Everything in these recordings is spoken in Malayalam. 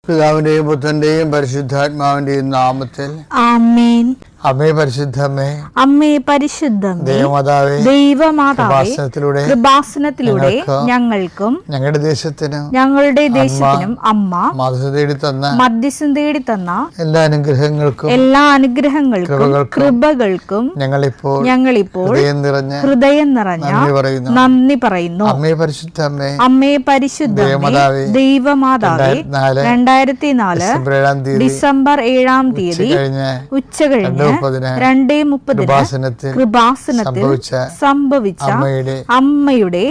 പിതാവിന്റെയും പുത്രന്റെയും പരിശുദ്ധാത്മാവിന്റെയും നാമത്തിൽ ആമേൻ. അമ്മേ പരിശുദ്ധമേ, അമ്മേ പരിശുദ്ധമേ, ദൈവമാതാവേ, ദൈവമാതാവേ, കൃപാസനത്തിലൂടെ ഞങ്ങൾക്കും ഞങ്ങളുടെ ദേശത്തിനും അമ്മ മധ്യസ്ഥം തേടി തന്ന എല്ലാ അനുഗ്രഹങ്ങൾക്കും കൃപകൾക്കും ഞങ്ങളിപ്പോൾ ഹൃദയം നിറഞ്ഞ നന്ദി പറയുന്നു. അമ്മേ പരിശുദ്ധമേ, ദൈവമാതാവേ, 2004 ഡിസംബർ 7-ാം തീയതി ഉച്ചകഴിഞ്ഞ് 2:30 കൃപാസനത്തിൽ സംഭവിച്ച അമ്മയുടെ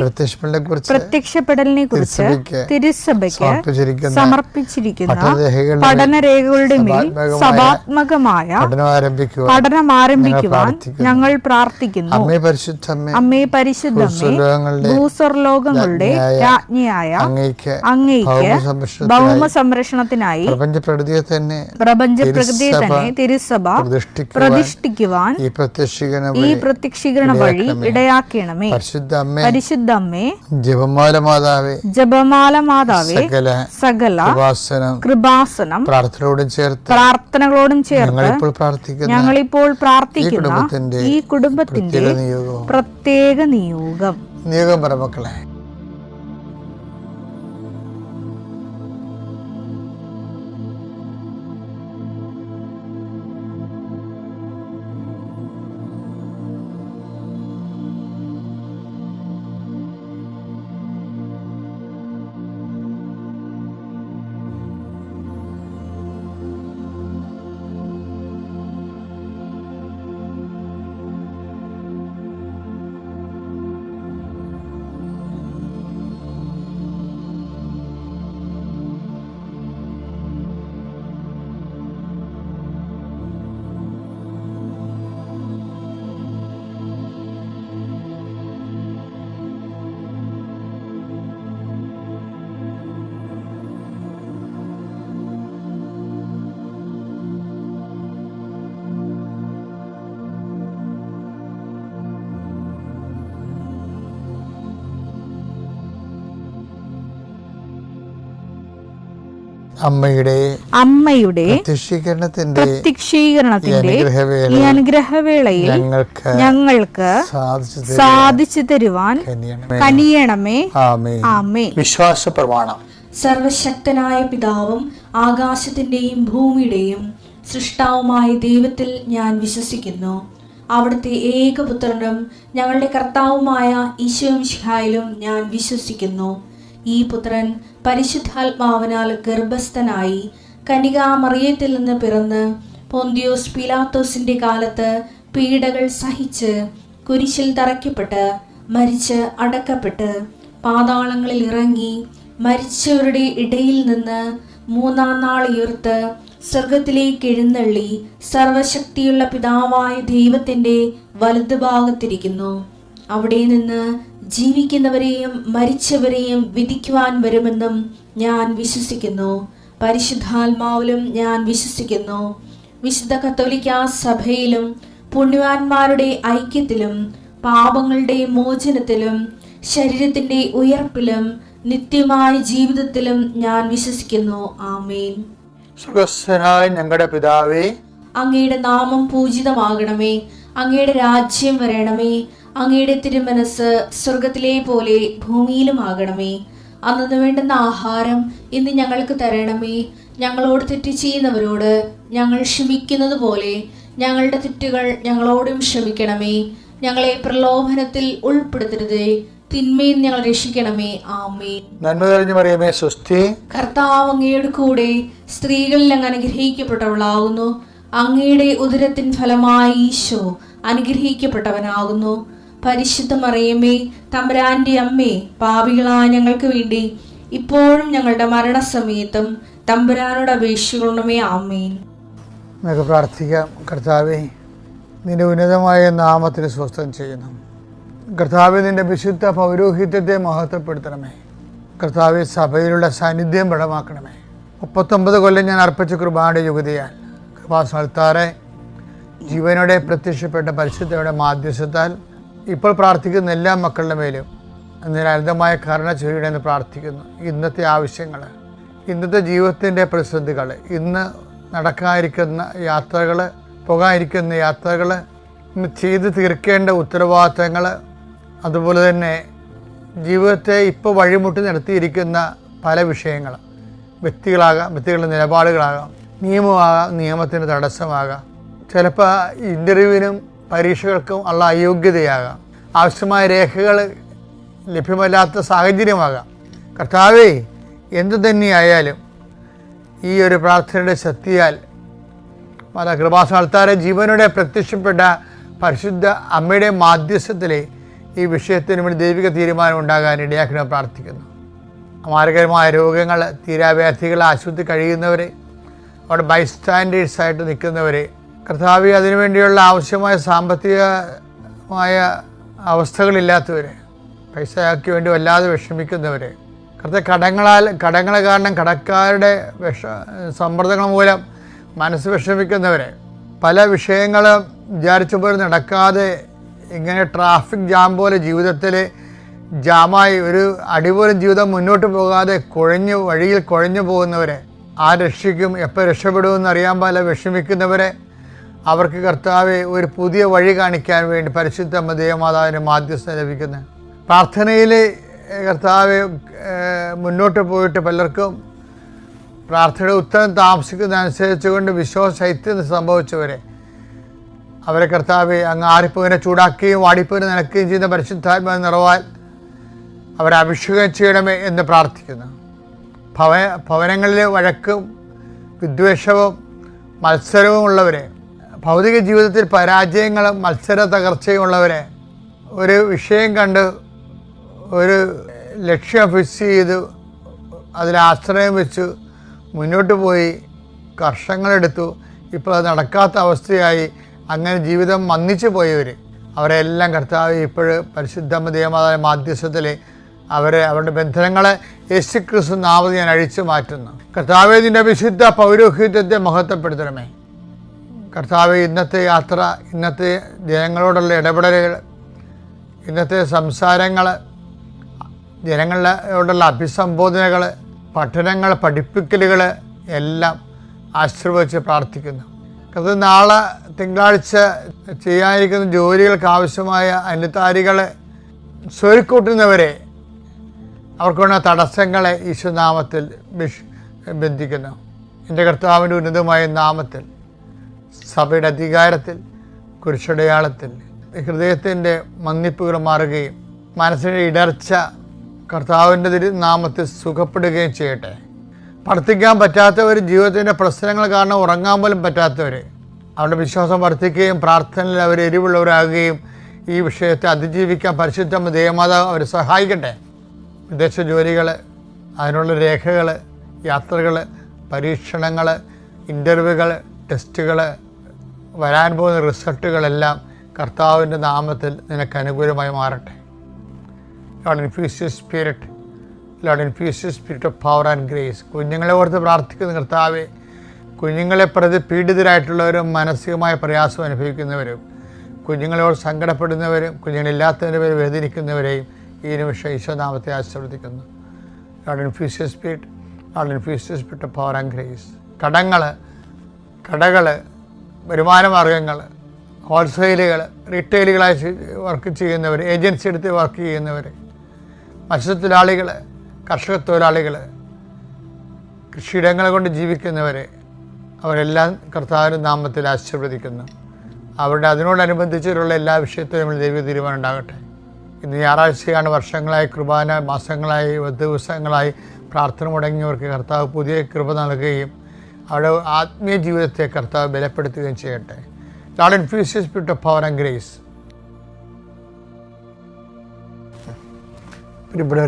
പ്രത്യക്ഷപ്പെടലിനെ കുറിച്ച് തിരുസഭയ്ക്ക് സമർപ്പിച്ചിരിക്കുന്ന പഠനരേഖകളുടെ മേൽ സഭാത്മകമായ പഠനം ആരംഭിക്കുവാൻ ഞങ്ങൾ പ്രാർത്ഥിക്കുന്നു. അമ്മേ പരിശുദ്ധമേ, ഭൂസ്വർലോകങ്ങളുടെ രാജ്ഞിയായ അങ്ങയ്ക്ക് ഭൗമ സംരക്ഷണത്തിനായി പ്രപഞ്ചപ്രകൃതിയെ തന്നെ തിരുസഭ പ്രതിഷ്ഠിക്കുവാൻ ഈ പ്രത്യക്ഷീകരണ വഴി ഇടയാക്കണമേ. പരിശുദ്ധമ്മേ, ജപമാല മാതാവേ, സകല കൃപാസനം പ്രാർത്ഥനകളോടും ചേർത്ത് ഞങ്ങളിപ്പോൾ പ്രാർത്ഥിക്കുന്ന ഈ കുടുംബത്തിന്റെ പ്രത്യേക നിയോഗം. മക്കളെ, അമ്മയുടെ പ്രത്യക്ഷീകരണത്തിന്റെ ഈ അനുഗ്രഹവേളയിൽ ഞങ്ങൾക്ക് സാധിച്ചു തരുവാൻ കനിയണമേ. ആമേൻ. വിശ്വാസ പ്രമാണം. സർവശക്തനായ പിതാവും ആകാശത്തിന്റെയും ഭൂമിയുടെയും സൃഷ്ടാവുമായ ദൈവത്തിൽ ഞാൻ വിശ്വസിക്കുന്നു. അവിടുത്തെ ഏകപുത്രനും ഞങ്ങളുടെ കർത്താവുമായ ഈശോമിശിഹായിലും ഞാൻ വിശ്വസിക്കുന്നു. ഈ പുത്രൻ പരിശുദ്ധാത്മാവിനാൽ ഗർഭസ്ഥനായി കന്യകാമറിയത്തിൽ നിന്ന് പിറന്ന് പൊന്തിയോസ് പീലാത്തോസിന്റെ കാലത്ത് പീഡകൾ സഹിച്ച് കുരിശിൽ തറയ്ക്കപ്പെട്ട് മരിച്ച് അടക്കപ്പെട്ട് പാതാളങ്ങളിൽ ഇറങ്ങി മരിച്ചവരുടെ ഇടയിൽ നിന്ന് 3-ാം നാൾ ഉയർത്ത് സ്വർഗത്തിലേക്ക് എഴുന്നള്ളി സർവശക്തിയുള്ള പിതാവായ ദൈവത്തിന്റെ വലതുഭാഗത്തിരിക്കുന്നു. അവിടെ നിന്ന് ജീവിക്കുന്നവരെയും മരിച്ചവരെയും വിധിക്കുവാൻ വരുമെന്നും ഞാൻ വിശ്വസിക്കുന്നു. പരിശുദ്ധാത്മാവിലും ഞാൻ വിശ്വസിക്കുന്നു. വിശുദ്ധ കത്തോലിക്കാ സഭയിലും പുണ്യവാന്മാരുടെ ഐക്യത്തിലും പാപങ്ങളുടെ മോചനത്തിലും ശരീരത്തിന്റെ ഉയർപ്പിലും നിത്യമായ ജീവിതത്തിലും ഞാൻ വിശ്വസിക്കുന്നു. ആമേൻ. സ്വർഗ്ഗസ്ഥനായ ഞങ്ങളുടെ പിതാവേ, അങ്ങയുടെ നാമം പൂജിതമാകണമേ. അങ്ങയുടെ രാജ്യം വരണമേ. അങ്ങയുടെ തിരുമനസ് സ്വർഗത്തിലെ പോലെ ഭൂമിയിലും ആകണമേ. അന്നു വേണ്ടുന്ന ആഹാരം ഇന്ന് ഞങ്ങൾക്ക് തരണമേ. ഞങ്ങളോട് തെറ്റ് ചെയ്യുന്നവരോട് ഞങ്ങൾ ക്ഷമിക്കുന്നത് പോലെ ഞങ്ങളുടെ തെറ്റുകൾ ഞങ്ങളോടും ക്ഷമിക്കണമേ. ഞങ്ങളെ പ്രലോഭനത്തിൽ ഉൾപ്പെടുത്തരുതേ, തിന്മയിൽ ഞങ്ങൾ രക്ഷിക്കണമേ. ആമേൻ. നന്മ നിറഞ്ഞ മറിയമേ, സ്വസ്തി. കർത്താവ് അങ്ങയുടെ കൂടെ സ്ത്രീകളിൽ അങ്ങ് അനുഗ്രഹിക്കപ്പെട്ടവളാകുന്നു. അങ്ങയുടെ ഉദരത്തിൻ ഫലമായി ഈശോ അനുഗ്രഹിക്കപ്പെട്ടവനാകുന്നു. പരിശുദ്ധ മറിയമേ, തമ്പുരാന്റെ അമ്മേ, പാപികളായ ഞങ്ങൾക്ക് വേണ്ടി ഇപ്പോഴും ഞങ്ങളുടെ മരണസമയത്തും തമ്പുരാനോട് അപേക്ഷിക്കണമേ. ആമേൻ. നമുക്ക് പ്രാർത്ഥിക്കാം. കർത്താവേ, നിന്റെ ഉന്നതമായ നാമത്തിന് സ്വസ്ഥം ചെയ്യുന്നു. കർത്താവേ, നിന്റെ വിശുദ്ധ പൗരോഹിത്യത്തെ മഹത്വപ്പെടുത്തണമേ. കർത്താവേ, സഭയിലുള്ള സാന്നിധ്യം ബലമാക്കണമേ. 39 കൊല്ലം ഞാൻ അർപ്പിച്ച കൃപയുടെ യുഗതിയാൽ കൃപാസനത്താറെ ജീവനോടെ പ്രത്യക്ഷപ്പെട്ട പരിശുദ്ധയുടെ മാധ്യസ്ഥത്താൽ ഇപ്പോൾ പ്രാർത്ഥിക്കുന്ന എല്ലാ മക്കളുടെ മേലും നിരന്തരമായ കരുണ ചൊരിയണമെന്ന് പ്രാർത്ഥിക്കുന്നു. ഇന്നത്തെ ആവശ്യങ്ങൾ ഇന്നത്തെ ജീവിതത്തിൻ്റെ പ്രതിസന്ധികൾ, ഇന്ന് നടക്കാതിരിക്കുന്ന യാത്രകൾ, പോകാതിരിക്കുന്ന യാത്രകൾ, ഇന്ന് ചെയ്ത് തീർക്കേണ്ട ഉത്തരവാദിത്തങ്ങൾ, അതുപോലെ തന്നെ ജീവിതത്തെ ഇപ്പോൾ വഴിമുട്ടി നടത്തിയിരിക്കുന്ന പല വിഷയങ്ങൾ, വ്യക്തികളാകാം, വ്യക്തികളുടെ നിലപാടുകളാകാം, നിയമമാകാം, നിയമത്തിന് തടസ്സമാകാം, ചിലപ്പോൾ ഇൻ്റർവ്യൂവിനും പരീക്ഷകൾക്കും ഉള്ള അയോഗ്യതയാകാം, ആവശ്യമായ രേഖകൾ ലഭ്യമല്ലാത്ത സാഹചര്യമാകാം. കർത്താവേ, എന്തു തന്നെയായാലും ഈ ഒരു പ്രാർത്ഥനയുടെ ശക്തിയാൽ കൃപാസനത്താരെ ജീവനോടെ പ്രത്യക്ഷപ്പെട്ട പരിശുദ്ധ അമ്മയുടെ മാധ്യസ്ഥത്തിലെ ഈ വിഷയത്തിന് വേണ്ടി ദൈവിക തീരുമാനം ഉണ്ടാകാൻ ഇടയാക്കണമെന്ന് പ്രാർത്ഥിക്കുന്നു. മാരകരമായ രോഗങ്ങൾ, തീരാവ്യാധികൾ, ആശുപത്രി കഴിയുന്നവരെ, അവിടെ ബൈസ്റ്റാൻഡേഴ്സായിട്ട് നിൽക്കുന്നവരെ, കർത്താവെ അതിനുവേണ്ടിയുള്ള ആവശ്യമായ സാമ്പത്തികമായ അവസ്ഥകളില്ലാത്തവരെ, പൈസയ്ക്ക് വേണ്ടി വല്ലാതെ വിഷമിക്കുന്നവരെ, കടങ്ങൾ കാരണം കടക്കാരുടെ സമ്മർദ്ദങ്ങൾ മൂലം മനസ്സ് വിഷമിക്കുന്നവരെ, പല വിഷയങ്ങളും വിചാരിച്ച പോലെ നടക്കാതെ ഇങ്ങനെ ട്രാഫിക് ജാം പോലെ ജീവിതത്തിൽ ജാമായി ഒരു അടിപോലും ജീവിതം മുന്നോട്ട് പോകാതെ വഴിയിൽ കുഴഞ്ഞു പോകുന്നവരെ, ആ രക്ഷിക്കും, എപ്പോൾ രക്ഷപ്പെടുമെന്ന് അറിയാൻ പോലെ വിഷമിക്കുന്നവരെ, അവർക്ക് കർത്താവെ ഒരു പുതിയ വഴി കാണിക്കാൻ വേണ്ടി പരിശുദ്ധ ദേവമാതാവിൻ്റെ മാധ്യസ്ഥം ലഭിക്കുന്ന പ്രാർത്ഥനയിൽ കർത്താവെ മുന്നോട്ട് പോയിട്ട് പലർക്കും പ്രാർത്ഥനയുടെ ഉത്തരം താമസിക്കുന്നതനുസരിച്ച് കൊണ്ട് വിശ്വാസശൈത്യം സംഭവിച്ചവരെ, അവരെ കർത്താവെ അങ്ങ് ആറിപ്പുവിനെ ചൂടാക്കുകയും വാടിപ്പുവിനെ നനയ്ക്കുകയും ചെയ്യുന്ന പരിശുദ്ധാത്മാവ് നിറവാൽ അവരെ അഭിഷേകം ചെയ്യണമേ എന്ന് പ്രാർത്ഥിക്കുന്നു. ഭവനങ്ങളിലെ വഴക്കും വിദ്വേഷവും മത്സരവും ഉള്ളവരെ, ഭൗതിക ജീവിതത്തിൽ പരാജയങ്ങളും മത്സര തകർച്ചയും ഉള്ളവരെ, ഒരു വിഷയം കണ്ട് ഒരു ലക്ഷ്യം ഫിക്സ് ചെയ്ത് അതിൽ ആശ്രയം വെച്ച് മുന്നോട്ട് പോയി വർഷങ്ങളെടുത്തു, ഇപ്പോൾ അത് നടക്കാത്ത അവസ്ഥയായി അങ്ങനെ ജീവിതം മന്ദിച്ചു പോയവർ, അവരെല്ലാം കർത്താവ് ഇപ്പോൾ പരിശുദ്ധ ദേവമാതാവിന്റെ മാധ്യസ്ഥത്തിൽ അവരുടെ ബന്ധനങ്ങളെ യേശുക്രിസ്തു നാമത്തിൽ ഞാൻ അഴിച്ചു മാറ്റുന്നു. കർത്താവെ, നിൻ്റെ വിശുദ്ധ പൗരോഹിത്യത്തെ മഹത്വപ്പെടുത്തണമേ. കർത്താവെ, ഇന്നത്തെ യാത്ര, ഇന്നത്തെ ജനങ്ങളോടുള്ള ഇടപെടലുകൾ, ഇന്നത്തെ സംസാരങ്ങൾ, ജനങ്ങളോടുള്ള അഭിസംബോധനകൾ, പഠനങ്ങൾ, പഠിപ്പിക്കലുകൾ എല്ലാം ആശീർവദിച്ച് പ്രാർത്ഥിക്കുന്നു. അത് നാളെ തിങ്കളാഴ്ച ചെയ്യാനിരിക്കുന്ന ജോലികൾക്ക് ആവശ്യമായ അനുതാരികൾ സ്വരുക്കൂട്ടുന്നവരെ, അവർക്കുള്ള തടസ്സങ്ങളെ ഈശോനാമത്തിൽ ബന്ധിക്കുന്നു. എൻ്റെ കർത്താവിൻ്റെ ഉന്നതമായ നാമത്തിൽ, സഭയുടെ അധികാരത്തിൽ, കുരിശടയാളത്തിൽ ഹൃദയത്തിൻ്റെ മന്ദിപ്പുകൾ മാറുകയും മനസ്സിൻ്റെ ഇടർച്ച കർത്താവിൻ്റെ നാമത്തിൽ സുഖപ്പെടുകയും ചെയ്യട്ടെ. വർദ്ധിക്കാൻ പറ്റാത്തവർ, ജീവിതത്തിൻ്റെ പ്രശ്നങ്ങൾ കാരണം ഉറങ്ങാൻ പോലും പറ്റാത്തവർ, അവരുടെ വിശ്വാസം വർദ്ധിക്കുകയും പ്രാർത്ഥനയിൽ അവർ എരിവുള്ളവരാകുകയും ഈ വിഷയത്തെ അതിജീവിക്കാൻ പരിശുദ്ധ ദേവമാതാവ് അവരെ സഹായിക്കട്ടെ. വിദേശ ജോലികൾ, അതിനുള്ള രേഖകൾ, യാത്രകൾ, പരീക്ഷണങ്ങൾ, ഇൻ്റർവ്യൂകൾ, ടെസ്റ്റുകൾ, വരാൻ പോകുന്ന റിസൾട്ടുകളെല്ലാം കർത്താവിൻ്റെ നാമത്തിൽ നിനക്ക് അനുകൂലമായി മാറട്ടെ. Lord, infuse your spirit. Lord, infuse your spirit of power and grace. കുഞ്ഞുങ്ങളെ ഓർത്ത് പ്രാർത്ഥിക്കുന്ന കർത്താവെ, കുഞ്ഞുങ്ങളെ പ്രതി പീഡിതരായിട്ടുള്ളവരും മാനസികമായ പ്രയാസം അനുഭവിക്കുന്നവരും, കുഞ്ഞുങ്ങളോട് സങ്കടപ്പെടുന്നവരും, കുഞ്ഞുങ്ങളില്ലാത്തവരെ വേദനിക്കുന്നവരെയും ഈ നിമിഷം ഈശോനാമത്തെ ആശീർവദിക്കുന്നു. Lord, infuse your spirit. Lord, infuse your spirit of power and grace. കടകൾ, വരുമാനമാർഗങ്ങൾ, ഹോൾസെയിലുകൾ, റീറ്റെയിലുകളായി വർക്ക് ചെയ്യുന്നവർ, ഏജൻസി എടുത്ത് വർക്ക് ചെയ്യുന്നവർ, മത്സ്യത്തൊഴിലാളികൾ, കർഷക തൊഴിലാളികൾ, കൃഷിയിടങ്ങൾ കൊണ്ട് ജീവിക്കുന്നവർ, അവരെല്ലാം കർത്താവിൻ്റെ നാമത്തിൽ ആശീർവദിക്കുന്നു. അവരുടെ അതിനോടനുബന്ധിച്ചുള്ള എല്ലാ വിഷയത്തിലും ദൈവ തീരുമാനം ഉണ്ടാകട്ടെ. ഇന്ന് ഞായറാഴ്ചയാണ്. വർഷങ്ങളായി കുർബാന, മാസങ്ങളായി, ദിവസങ്ങളായി പ്രാർത്ഥന മുടങ്ങിയവർക്ക് കർത്താവ് പുതിയ കൃപ നൽകുകയും അവരുടെ ആത്മീയ ജീവിതത്തെ കർത്താവ് ബലപ്പെടുത്തുകയും ചെയ്യട്ടെ. Lord, infuse your spirit of power and grace. ഇവിടെ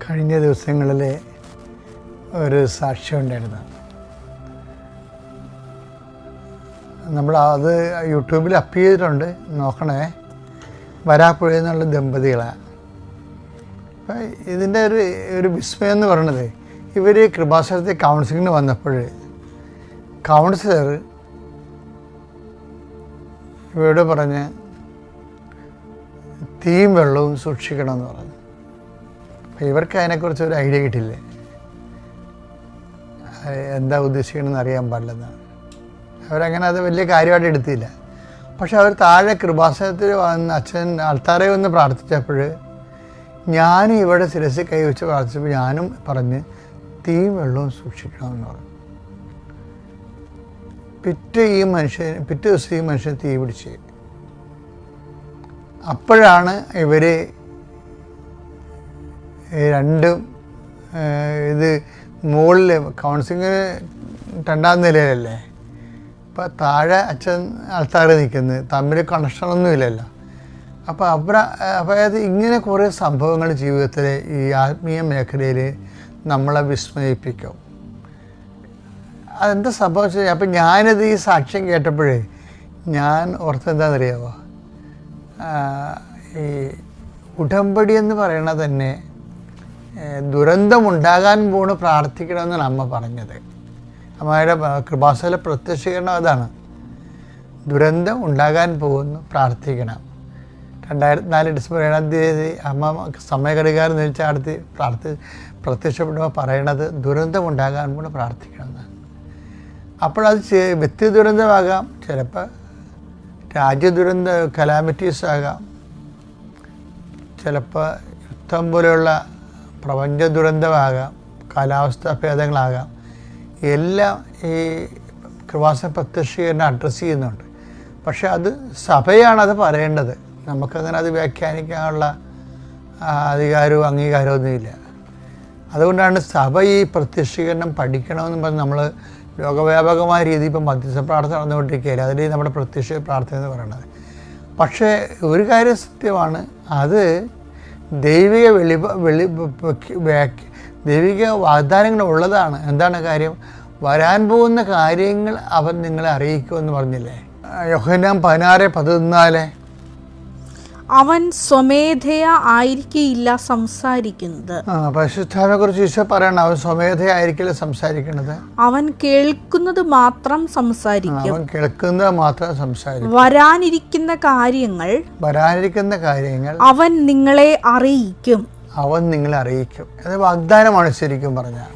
കഴിഞ്ഞ ദിവസങ്ങളിലെ ഒരു സാക്ഷ്യം ഉണ്ടായിരുന്നു. നമ്മൾ അത് യൂട്യൂബിൽ അപ്പ് ചെയ്തിട്ടുണ്ട്, നോക്കണേ. വരാപ്പുഴ എന്നുള്ള ദമ്പതികളാണ്. അപ്പം ഇതിൻ്റെ ഒരു വിസ്മയം എന്ന് പറയുന്നത്, ഇവർ കൃപാസനത്തെ കൗൺസിലിങ്ങിന് വന്നപ്പോൾ കൗൺസിലർ ഇവരോട് പറഞ്ഞ് തീയും വെള്ളവും സൂക്ഷിക്കണമെന്ന് പറഞ്ഞു. അപ്പം ഇവർക്ക് അതിനെക്കുറിച്ച് ഒരു ഐഡിയ കിട്ടില്ലേ. എന്താ ഉദ്ദേശിക്കണമെന്ന് അറിയാൻ പാടില്ലെന്നാണ്. അവരങ്ങനെ അത് വലിയ കാര്യമായിട്ട് എടുത്തില്ല. പക്ഷെ അവർ താഴെ കൃപാസനത്തിൽ വന്ന് അച്ഛൻ ആൾത്താരെ വന്ന് പ്രാർത്ഥിച്ചപ്പോൾ ഞാനും ഇവിടെ ശിരസിൽ കൈവച്ച് പ്രാർത്ഥിച്ചപ്പോൾ ഞാനും പറഞ്ഞ് തീയും വെള്ളവും സൂക്ഷിക്കണമെന്ന് പറഞ്ഞു. പിറ്റേ ദിവസം ഈ മനുഷ്യൻ തീ പിടിച്ച്. അപ്പോഴാണ് ഇവർ രണ്ടും ഇത് മുകളിൽ കൗൺസിലിങ്ങിന് 2ാം നിലയിലല്ലേ, ഇപ്പം താഴെ അച്ഛൻ ആൾത്താർ നിൽക്കുന്നത്, തമ്മിൽ കണക്ഷനൊന്നുമില്ലല്ലോ. അപ്പോൾ അതായത് ഇങ്ങനെ കുറേ സംഭവങ്ങൾ ജീവിതത്തിൽ ഈ ആത്മീയ മേഖലയിൽ നമ്മളെ വിസ്മയിപ്പിക്കും. അതെന്താ സംഭവിച്ചത്? അപ്പം ഞാനിത് ഈ സാക്ഷ്യം കേട്ടപ്പോഴേ ഞാൻ ഓർത്തെന്താണെന്നറിയാമോ, ഈ ഉടമ്പടി എന്ന് പറയണത് തന്നെ ദുരന്തമുണ്ടാകാൻ പോണ് പ്രാർത്ഥിക്കണമെന്നാണ് അമ്മ പറഞ്ഞത്. അമ്മയുടെ കൃപാസന പ്രത്യക്ഷീകരണം അതാണ്, ദുരന്തം ഉണ്ടാകാൻ പോകുന്നു പ്രാർത്ഥിക്കണം. 2004 ഡിസംബർ 7-ാം തീയതി അമ്മ സമയഘടികാരം നിശ്ചയിച്ച് അടുത്ത് പ്രത്യക്ഷപ്പെടുമ്പോൾ പറയണത് ദുരന്തമുണ്ടാകാൻ പോണ് പ്രാർത്ഥിക്കണമെന്നാണ്. അപ്പോഴത് വ്യക്തി ദുരന്തമാകാം, ചിലപ്പോൾ രാജ്യദുരന്ത കലാമിറ്റീസ് ആകാം, ചിലപ്പോൾ യുദ്ധം പോലെയുള്ള പ്രപഞ്ച ദുരന്തമാകാം, കാലാവസ്ഥാ ഭേദങ്ങളാകാം. എല്ലാം ഈ കൃപാസന പ്രത്യക്ഷീകരണം അഡ്രസ്സ് ചെയ്യുന്നുണ്ട്. പക്ഷെ അത് സഭയാണത് പറയേണ്ടത്. നമുക്കങ്ങനെ അത് വ്യാഖ്യാനിക്കാനുള്ള അധികാരവും അംഗീകാരവും ഒന്നുമില്ല. അതുകൊണ്ടാണ് സഭ ഈ പ്രത്യക്ഷീകരണം പഠിക്കണമെന്ന് പറഞ്ഞ് നമ്മൾ ലോകവ്യാപകമായ രീതിയിൽ ഇപ്പം മധ്യസ്ഥ പ്രാർത്ഥന നടന്നുകൊണ്ടിരിക്കുകയില്ല. അതിൽ നമ്മുടെ പ്രത്യക്ഷ പ്രാർത്ഥന എന്ന് പറയുന്നത്. പക്ഷേ ഒരു കാര്യം സത്യമാണ്, അത് ദൈവിക വാഗ്ദാനങ്ങൾ ഉള്ളതാണ്. എന്താണ് കാര്യം? വരാൻ പോകുന്ന കാര്യങ്ങൾ അവൻ നിങ്ങളെ അറിയിക്കുമെന്ന് പറഞ്ഞില്ലേ യോഹന്നാൻ 16:14. അവൻ സ്വമേധയാ ആയിരിക്കില്ല സംസാരിക്കുന്നത്. പരിശുദ്ധാത്മാവിനെ കുറിച്ച് ഈശോ പറയണം, അവൻ സ്വമേധയാ ആയിരിക്കില്ല സംസാരിക്കുന്നത്, അവൻ കേൾക്കുന്നത് മാത്രം സംസാരിക്കും. അവൻ കേൾക്കുന്നത് മാത്രം സംസാരിക്കും. വരാനിരിക്കുന്ന കാര്യങ്ങൾ അവൻ നിങ്ങളെ അറിയിക്കും. അത് വാഗ്ദാനമാണ് ശരിക്കും പറഞ്ഞാൽ.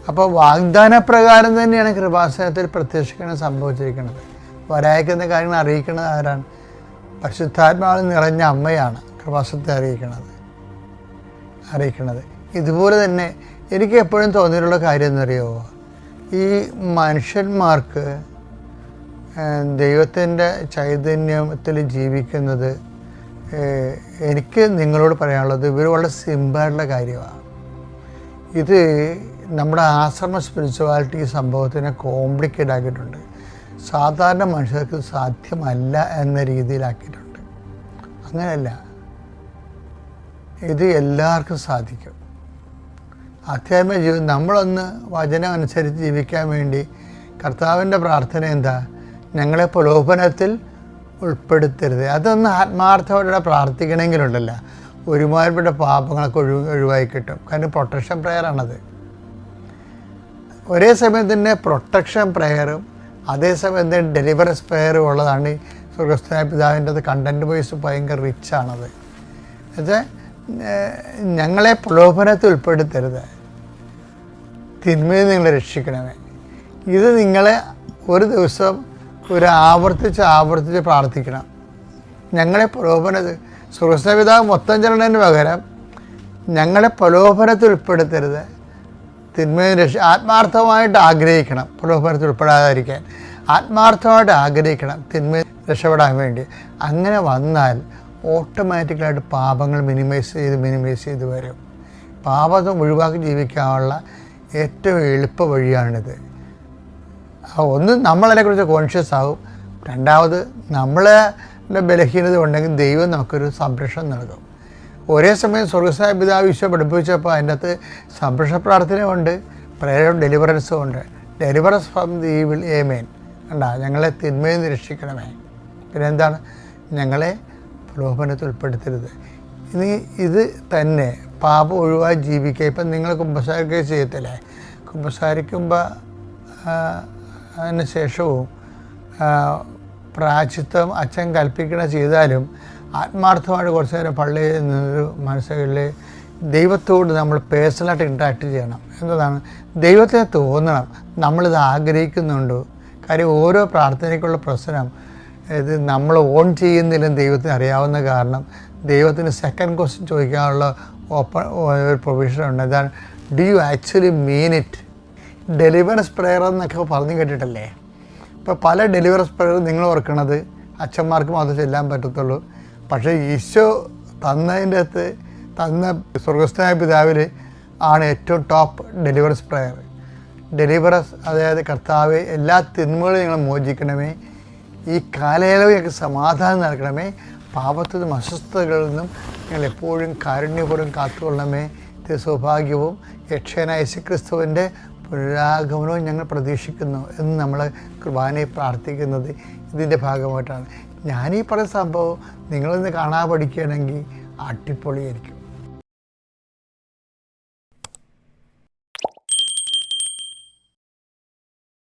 അപ്പോൾ വാഗ്ദാനപ്രകാരം തന്നെയാണ് കൃപാസനത്തിൽ പ്രത്യക്ഷീകരണം സംഭവിച്ചിരിക്കുന്നത്. വരാനിരിക്കുന്ന കാര്യങ്ങൾ അറിയിക്കുന്നത് ആരാണ്? പരിശുദ്ധാത്മാവിൽ നിറഞ്ഞ അമ്മയാണ് കൃപാസനത്തെ അറിയിക്കുന്നത്. ഇതുപോലെ തന്നെ എനിക്ക് എപ്പോഴും തോന്നിയിട്ടുള്ള കാര്യം എന്നറിയാമോ, ഈ മനുഷ്യന്മാർക്ക് ദൈവത്തിൻ്റെ ചൈതന്യത്തിൽ ജീവിക്കുന്നത്, എനിക്ക് നിങ്ങളോട് പറയാനുള്ളത് ഇവർ വളരെ സിമ്പിളായിട്ടുള്ള കാര്യമാണ്. ഇത് നമ്മുടെ ആശ്രമ സ്പിരിച്വാലിറ്റി ഈ സംഭവത്തിനെ കോംപ്ലിക്കേറ്റ് ആക്കിയിട്ടുണ്ട്. സാധാരണ മനുഷ്യർക്ക് സാധ്യമല്ല എന്ന രീതിയിലാക്കിയിട്ടുണ്ട്. അങ്ങനെയല്ല, ഇത് എല്ലാവർക്കും സാധിക്കും. ആധ്യാത്മിക ജീവിതം നമ്മളൊന്ന് വചനം അനുസരിച്ച് ജീവിക്കാൻ വേണ്ടി കർത്താവിൻ്റെ പ്രാർത്ഥന എന്താ? ഞങ്ങളെ പ്രലോഭനത്തിൽ ഉൾപ്പെടുത്തരുത്. അതൊന്ന് ആത്മാർത്ഥമായിട്ട് പ്രാർത്ഥിക്കണമെങ്കിലുണ്ടല്ല, ഒരുമാതിരിപ്പെട്ട പാപങ്ങളൊക്കെ ഒഴിവായി കിട്ടും. കാരണം പ്രൊട്ടക്ഷൻ പ്രെയറാണത്. ഒരേ സമയം തന്നെ പ്രൊട്ടക്ഷൻ പ്രെയറും അതേസമയം തന്നെ ഡെലിവറൻസ് പ്രെയറും ഉള്ളതാണ്. ഈ സ്വർഗസ്ഥനായ പിതാവിൻ്റെ കണ്ടൻറ് വൈസ് ഭയങ്കര റിച്ചാണത്. എന്നുവെച്ചാൽ ഞങ്ങളെ പ്രലോഭനത്തിൽ ഉൾപ്പെടുത്തരുത്, തിന്മയിൽ നിങ്ങളെ രക്ഷിക്കണമേ. ഇത് നിങ്ങളെ ഒരു ദിവസം ആവർത്തിച്ച് പ്രാർത്ഥിക്കണം. ഞങ്ങളെ സ്വർഗസ്ഥനായ പിതാവ് മൊത്തം ചെല്ലണതിന് പകരം ഞങ്ങളെ പ്രലോഭനത്തിൽ ഉൾപ്പെടുത്തരുത്, തിന്മയിൽ ആത്മാർത്ഥമായിട്ട് ആഗ്രഹിക്കണം. പ്രലോഭനത്തിൽ ഉൾപ്പെടാതിരിക്കാൻ ആത്മാർത്ഥമായിട്ട് ആഗ്രഹിക്കണം, തിന്മയിൽ രക്ഷപ്പെടാൻ വേണ്ടി. അങ്ങനെ വന്നാൽ ഓട്ടോമാറ്റിക്കലായിട്ട് പാപങ്ങൾ മിനിമൈസ് ചെയ്ത് വരും. പാപം ഒഴിവാക്കി ജീവിക്കാനുള്ള ഏറ്റവും എളുപ്പ വഴിയാണിത്. ഒന്ന് നമ്മളതിനെക്കുറിച്ച് കോൺഷ്യസ് ആവും, രണ്ടാമത് നമ്മളെ ബലഹീനത ഉണ്ടെങ്കിൽ ദൈവം നമുക്കൊരു സംരക്ഷണം നൽകും. ഒരേ സമയം സ്വർഗസ്ഥനായ പിതാവ് ഈശോ പഠിപ്പിച്ചപ്പോൾ അതിൻ്റെ അകത്ത് സംരക്ഷണ പ്രാർത്ഥനയുണ്ട്, പ്രേയർ ഡെലിവറൻസും ഉണ്ട്. ഡെലിവറൻസ് ഫ്രം ദി ഈവിൾ ആമേൻ. കണ്ടാ, ഞങ്ങളെ തിന്മയിൽ നിന്ന് രക്ഷിക്കണമേ. പിന്നെ എന്താണ്? ഞങ്ങളെ പ്രലോഭനത്തിൽ ഉൾപ്പെടുത്തരുത്. ഇനി ഇത് തന്നെ പാപം ഒഴിവായി ജീവിക്കുക. ഇപ്പം നിങ്ങൾ കുമ്പസാരിക്കുക ചെയ്യത്തില്ലേ? കുമ്പസാരിക്കുമ്പോൾ അതിന് ശേഷവും പ്രായശ്ചിത്തം അച്ഛൻ കൽപ്പിക്കണ ചെയ്താലും ആത്മാർത്ഥമായിട്ട് കുറച്ച് നേരം പള്ളിയിൽ നിന്നൊരു മനസ്സുകളിൽ ദൈവത്തോട് നമ്മൾ പേഴ്സണലായിട്ട് ഇൻട്രാക്ട് ചെയ്യണം എന്നതാണ്. ദൈവത്തിന് തോന്നണം നമ്മളിത് ആഗ്രഹിക്കുന്നുണ്ടോ. കാര്യം ഓരോ പ്രാർത്ഥനയ്ക്കുള്ള പ്രശ്നം ഇത് നമ്മൾ ഓൺ ചെയ്യുന്നില്ലെന്ന് ദൈവത്തിന് അറിയാവുന്ന കാരണം ദൈവത്തിന് സെക്കൻഡ് ക്വസ്റ്റ്യൻ ചോദിക്കാനുള്ള ഒരു പ്രൊവിഷനുണ്ട്. അതാണ് do you actually mean it. Deliverance prayer എന്നൊക്കെ പറഞ്ഞു കേട്ടിട്ടല്ലേ. ഇപ്പോൾ പല ഡെലിവറൻസ് പ്രെയർ നിങ്ങൾ ഓർക്കണത് അച്ഛന്മാർക്ക് മാത്രമേ ചെല്ലാൻ പറ്റത്തുള്ളൂ. പക്ഷേ ഈശോ തന്നതിൻ്റെ അകത്ത് തന്ന സ്വർഗസ്ഥനായ പിതാവിൽ ആണ് ഏറ്റവും ടോപ്പ് ഡെലിവറൻസ് പ്രെയർ. ഡെലിവറൻസ് അതായത് കർത്താവെ എല്ലാ തിന്മകളും ഞങ്ങൾ മോചിക്കണമേ, ഈ കാലയളവ് ഞങ്ങൾക്ക് സമാധാനം നൽകണമേ, പാപത്തിൽ നിന്നും അസ്വസ്ഥതകളിൽ നിന്നും ഞങ്ങൾ എപ്പോഴും കാരുണ്യപൂർവ്വം കാത്തുകൊള്ളണമേ, ഇത് സൗഭാഗ്യവും രക്ഷകനായ യേശുക്രിസ്തുവിൻ്റെ പുനരാഗമനവും ഞങ്ങൾ പ്രതീക്ഷിക്കുന്നു എന്ന് നമ്മൾ കുർബാനയെ പ്രാർത്ഥിക്കുന്നത് ഇതിൻ്റെ ഭാഗമായിട്ടാണ്. ഞാനീ പറയുന്ന സംഭവം നിങ്ങളൊന്ന് കാണാൻ പഠിക്കുകയാണെങ്കിൽ അടിപൊളിയായിരിക്കും.